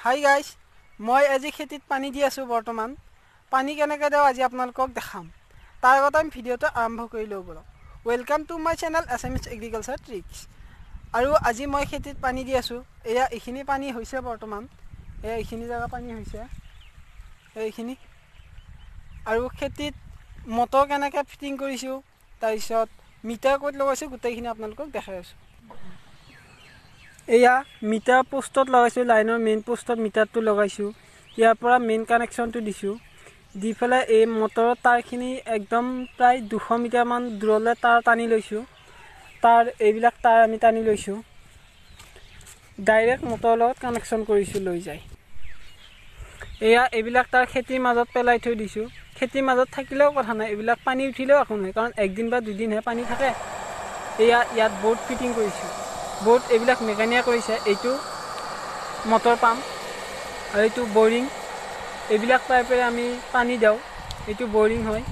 Hi guys, মই আজি খেতিত পানী দি আছোঁ। বৰ্তমান পানী কেনেকৈ দিওঁ আজি আপোনালোকক দেখাম। তাৰ আগত আমি ভিডিঅ'টো আৰম্ভ কৰি লওঁ বলক। Welcome to my channel SMS agriculture tricks. আৰু আজি মই খেতিত পানী দি আছোঁ। এয়া এইখিনি পানী হৈছে বৰ্তমান, এয়া এইখিনি জেগা পানী হৈছে, এইখিনি। আৰু খেতিত মটৰ কেনেকৈ ফিটিং কৰিছোঁ, তাৰপিছত মিটাৰ ক'ত লগাইছোঁ, গোটেইখিনি আপোনালোকক দেখাই আছোঁ। এয়া মিটাৰ পোষ্টত লগাইছোঁ, লাইনৰ মেইন পোষ্টত মিটাৰটো লগাইছোঁ। ইয়াৰ পৰা মেইন কানেকশ্যনটো দিছোঁ, দি পেলাই এই মটৰৰ তাৰখিনি একদম প্ৰায় 200 মিটাৰমান দূৰলৈ তাৰ টানি লৈছোঁ। এইবিলাক তাৰ আমি টানি লৈছোঁ, ডাইৰেক্ট মটৰৰ লগত কানেকশ্যন কৰিছোঁ লৈ যায়। এয়া এইবিলাক তাৰ খেতিৰ মাজত পেলাই থৈ দিছোঁ। খেতিৰ মাজত থাকিলেও কথা নাই, এইবিলাক পানী উঠিলেও একো নহয়, কাৰণ একদিন বা দুদিনহে পানী থাকে। এয়া ইয়াত বৰ্ড ফিটিং কৰিছোঁ, বৰ্ড এইবিলাক মেকানিকে কৰিছে। এইটো মটৰ পাম্প আৰু এইটো বৰিং। এইবিলাক পাইপেৰে আমি পানী দিওঁ, এইটো বৰিং হয়।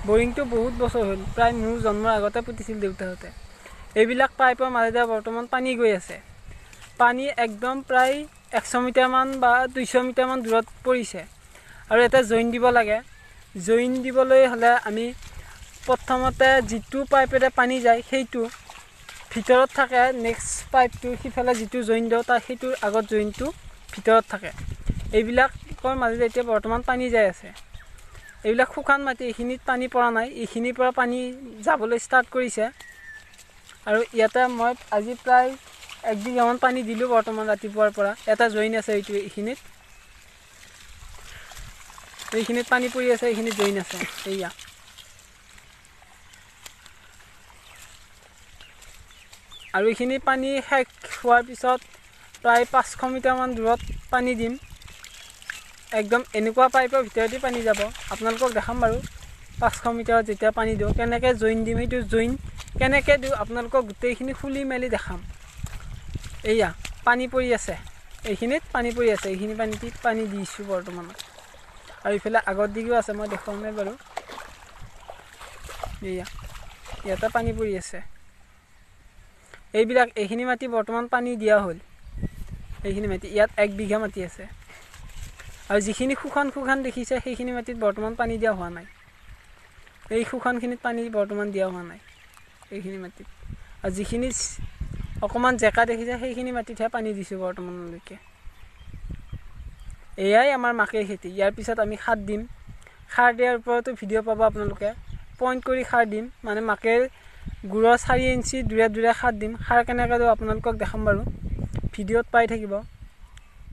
বৰিংটো বহুত বছৰ হ'ল, প্ৰায় মোৰ জন্মৰ আগতে পুতিছিল দেউতাহঁতে। এইবিলাক পাইপৰ মাজেৰে বৰ্তমান পানী গৈ আছে। পানী একদম প্ৰায় 100 মিটাৰমান বা 200 মিটাৰমান দূৰত পৰিছে। আৰু এটা জইন দিব লাগে। জইন দিবলৈ হ'লে আমি প্ৰথমতে যিটো পাইপেৰে পানী যায় সেইটো ভিতৰত থাকে, নেক্সট পাইপটো সিফালে যিটো জইন দিওঁ তাৰ সেইটোৰ আগত জইনটো ভিতৰত থাকে। এইবিলাকৰ মাজেৰে এতিয়া বৰ্তমান পানী যাই আছে। এইবিলাক শুকান মাটি, এইখিনিত পানী পৰা নাই, এইখিনিৰ পৰা পানী যাবলৈ ষ্টাৰ্ট কৰিছে। আৰু ইয়াতে মই আজি প্ৰায় 1 বিঘামান পানী দিলোঁ বৰ্তমান ৰাতিপুৱাৰ পৰা। এটা জইন আছে, এইখিনিত পানী পৰি আছে, এইখিনিত জইন আছে। এইয়া আৰু এইখিনি পানী শেষ হোৱাৰ পিছত প্ৰায় 500 মিটাৰমান দূৰত পানী দিম। একদম এনেকুৱা পাইপৰ ভিতৰতে পানী যাব, আপোনালোকক দেখাম বাৰু। 500 মিটাৰত যেতিয়া পানী দিওঁ, কেনেকৈ জইন দিম, সেইটো জইন কেনেকৈ দিওঁ আপোনালোকক গোটেইখিনি খুলি মেলি দেখাম। এয়া পানী পৰি আছে, এইখিনিত পানী পৰি আছে, এইখিনি পানী দিছোঁ বৰ্তমানত। আৰু ইফালে আগৰ দিগেও আছে, মই দেখুৱাম নাই বাৰু। এয়া ইয়াতে পানী পৰি আছে। এইখিনি মাটি বৰ্তমান পানী দিয়া হ'ল। এইখিনি মাটি, ইয়াত 1 বিঘা মাটি আছে। আৰু যিখিনি শুকান দেখিছে সেইখিনি মাটিত বৰ্তমান পানী দিয়া হোৱা নাই। এই শুকানখিনিত পানী বৰ্তমান দিয়া হোৱা নাই, এইখিনি মাটিত। আৰু যিখিনি অকণমান জেকা দেখিছে সেইখিনি মাটিতহে পানী দিছোঁ বৰ্তমানলৈকে। এয়াই আমাৰ মাকৈ খেতি। ইয়াৰ পিছত আমি সাৰ দিম। সাৰ দিয়াৰ ওপৰতো ভিডিঅ' পাব আপোনালোকে। পইণ্ট কৰি সাৰ দিম, মানে মাকৈ গুড়ৰ 4 ইঞ্চি দূৰে সাৰ দিম। সাৰ কেনেকৈ দিওঁ আপোনালোকক দেখাম বাৰু, ভিডিঅ'ত পাই থাকিব।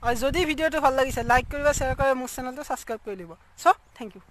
আৰু যদি ভিডিঅ'টো ভাল লাগিছে লাইক কৰিব, শ্বেয়াৰ কৰিব, মোৰ চেনেলটো ছাবস্ক্ৰাইব কৰি দিব। চ' থেংক ইউ।